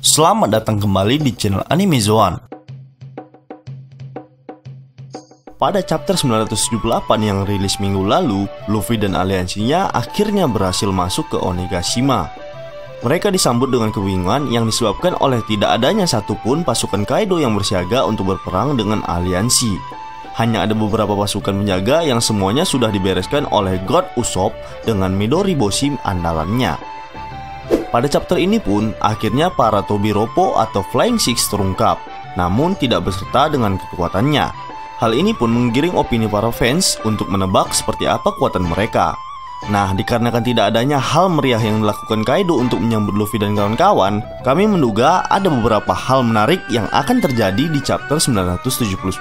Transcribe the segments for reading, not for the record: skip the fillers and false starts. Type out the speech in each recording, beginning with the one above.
Selamat datang kembali di channel Anime Zoan. Pada chapter 978 yang rilis minggu lalu, Luffy dan aliansinya akhirnya berhasil masuk ke Onigashima. Mereka disambut dengan kebingungan yang disebabkan oleh tidak adanya satupun pasukan Kaido yang bersiaga untuk berperang dengan aliansi. Hanya ada beberapa pasukan penjaga yang semuanya sudah dibereskan oleh God Usopp dengan Midori Boshi andalannya. Pada chapter ini pun, akhirnya para Tobiropo atau Flying Six terungkap, namun tidak beserta dengan kekuatannya. Hal ini pun menggiring opini para fans untuk menebak seperti apa kekuatan mereka. Nah, dikarenakan tidak adanya hal meriah yang dilakukan Kaido untuk menyambut Luffy dan kawan-kawan, kami menduga ada beberapa hal menarik yang akan terjadi di chapter 979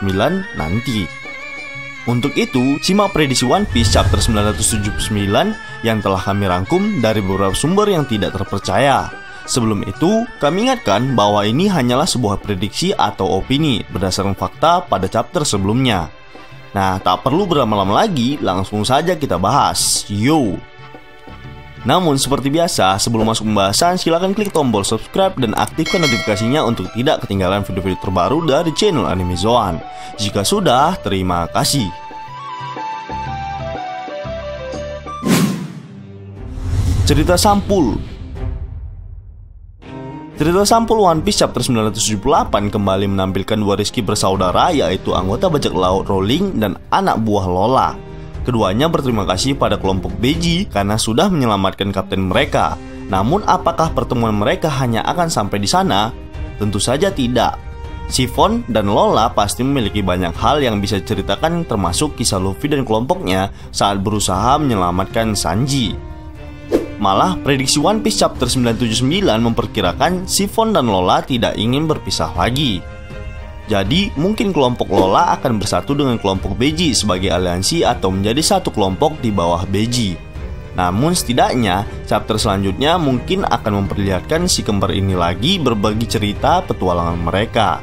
nanti. Untuk itu, simak prediksi One Piece chapter 979 yang telah kami rangkum dari beberapa sumber yang tidak terpercaya. Sebelum itu, kami ingatkan bahwa ini hanyalah sebuah prediksi atau opini berdasarkan fakta pada chapter sebelumnya. Nah, tak perlu berlama-lama lagi, langsung saja kita bahas. Yo! Namun seperti biasa, sebelum masuk pembahasan, silakan klik tombol subscribe dan aktifkan notifikasinya untuk tidak ketinggalan video-video terbaru dari channel Anime Zoan. Jika sudah, terima kasih. Cerita sampul. Cerita sampul One Piece chapter 978 kembali menampilkan dua Rizky bersaudara, yaitu anggota bajak laut Rolling dan anak buah Lola. Keduanya berterima kasih pada kelompok Beji karena sudah menyelamatkan kapten mereka. Namun apakah pertemuan mereka hanya akan sampai di sana? Tentu saja tidak. Chiffon dan Lola pasti memiliki banyak hal yang bisa diceritakan, termasuk kisah Luffy dan kelompoknya saat berusaha menyelamatkan Sanji. Malah prediksi One Piece chapter 979 memperkirakan Chiffon dan Lola tidak ingin berpisah lagi. Jadi mungkin kelompok Lola akan bersatu dengan kelompok Beji sebagai aliansi atau menjadi satu kelompok di bawah Beji. Namun setidaknya chapter selanjutnya mungkin akan memperlihatkan si kembar ini lagi berbagi cerita petualangan mereka.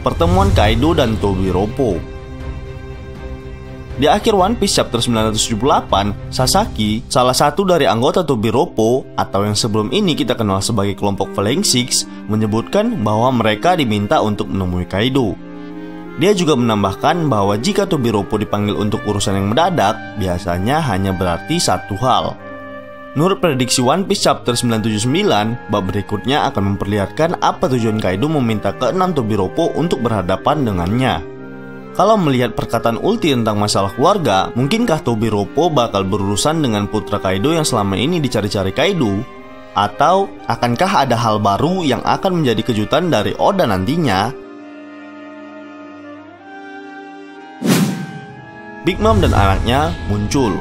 Pertemuan Kaido dan Tobiropo. Di akhir One Piece chapter 978, Sasaki, salah satu dari anggota Tobiropo atau yang sebelum ini kita kenal sebagai kelompok Flying Six, menyebutkan bahwa mereka diminta untuk menemui Kaido. Dia juga menambahkan bahwa jika Tobiropo dipanggil untuk urusan yang mendadak, biasanya hanya berarti satu hal. Menurut prediksi One Piece chapter 979, bab berikutnya akan memperlihatkan apa tujuan Kaido meminta keenam Tobiropo untuk berhadapan dengannya. Kalau melihat perkataan Ulti tentang masalah keluarga, mungkinkah Tobiropo bakal berurusan dengan putra Kaido yang selama ini dicari-cari Kaido? Atau akankah ada hal baru yang akan menjadi kejutan dari Oda nantinya? Big Mom dan anaknya muncul.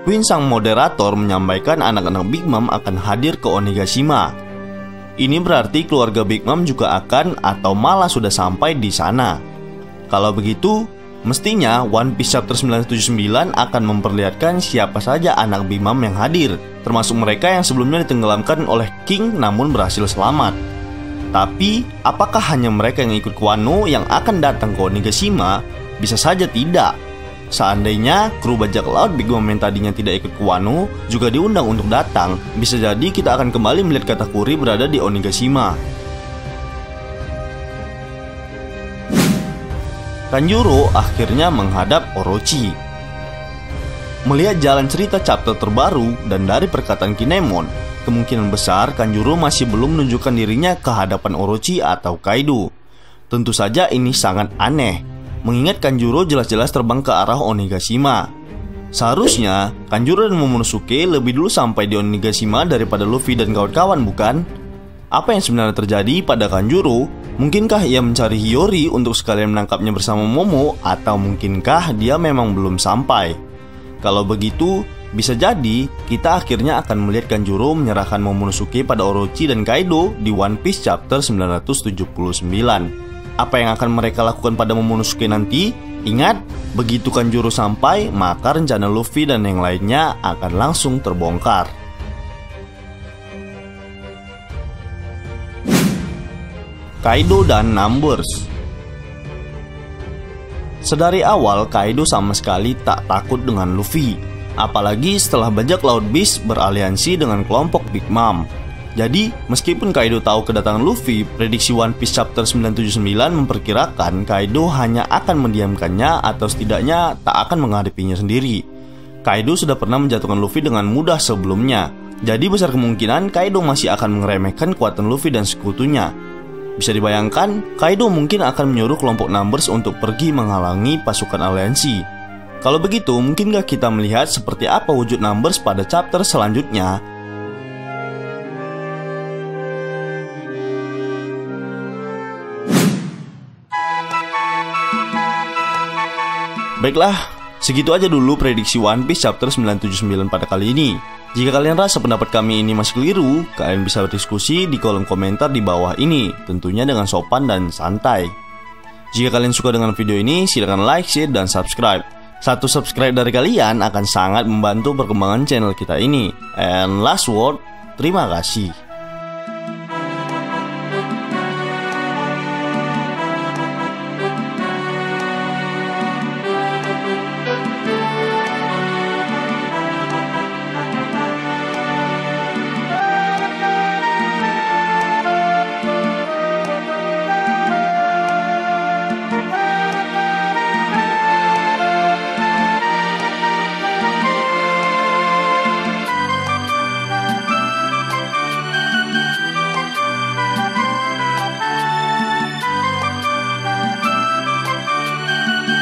Queen sang moderator menyampaikan anak-anak Big Mom akan hadir ke Onigashima. Ini berarti keluarga Big Mom juga akan atau malah sudah sampai di sana. Kalau begitu, mestinya One Piece chapter 979 akan memperlihatkan siapa saja anak Big Mom yang hadir, termasuk mereka yang sebelumnya ditenggelamkan oleh King namun berhasil selamat. Tapi, apakah hanya mereka yang ikut Wano yang akan datang ke Onigashima? Bisa saja tidak. Seandainya kru bajak laut Big Mom yang tadinya tidak ikut ke Wano juga diundang untuk datang, bisa jadi kita akan kembali melihat Katakuri berada di Onigashima. Kanjuro akhirnya menghadap Orochi. Melihat jalan cerita chapter terbaru dan dari perkataan Kinemon, kemungkinan besar Kanjuro masih belum menunjukkan dirinya ke hadapan Orochi atau Kaido. Tentu saja ini sangat aneh, mengingat Kanjuro jelas-jelas terbang ke arah Onigashima. Seharusnya Kanjuro dan Momonosuke lebih dulu sampai di Onigashima daripada Luffy dan kawan-kawan, bukan? Apa yang sebenarnya terjadi pada Kanjuro? Mungkinkah ia mencari Hiyori untuk sekalian menangkapnya bersama Momo? Atau mungkinkah dia memang belum sampai? Kalau begitu, bisa jadi kita akhirnya akan melihat Kanjuro menyerahkan Momonosuke pada Orochi dan Kaido di One Piece chapter 979. Apa yang akan mereka lakukan pada Momonosuke nanti? Ingat, begitu Kanjuro sampai, maka rencana Luffy dan yang lainnya akan langsung terbongkar. Kaido dan Numbers. Sedari awal Kaido sama sekali tak takut dengan Luffy. apalagi setelah bajak laut Beast beraliansi dengan kelompok Big Mom. Jadi, meskipun Kaido tahu kedatangan Luffy, prediksi One Piece chapter 979 memperkirakan Kaido hanya akan mendiamkannya atau setidaknya tak akan menghadapinya sendiri. Kaido sudah pernah menjatuhkan Luffy dengan mudah sebelumnya, jadi besar kemungkinan Kaido masih akan mengeremehkan kekuatan Luffy dan sekutunya. Bisa dibayangkan, Kaido mungkin akan menyuruh kelompok Numbers untuk pergi menghalangi pasukan aliansi. Kalau begitu, mungkinkah kita melihat seperti apa wujud Numbers pada chapter selanjutnya? Baiklah, segitu aja dulu prediksi One Piece chapter 979 pada kali ini. Jika kalian rasa pendapat kami ini masih keliru, kalian bisa berdiskusi di kolom komentar di bawah ini, tentunya dengan sopan dan santai. Jika kalian suka dengan video ini, silahkan like, share, dan subscribe. Satu subscribe dari kalian akan sangat membantu perkembangan channel kita ini. And last word, terima kasih.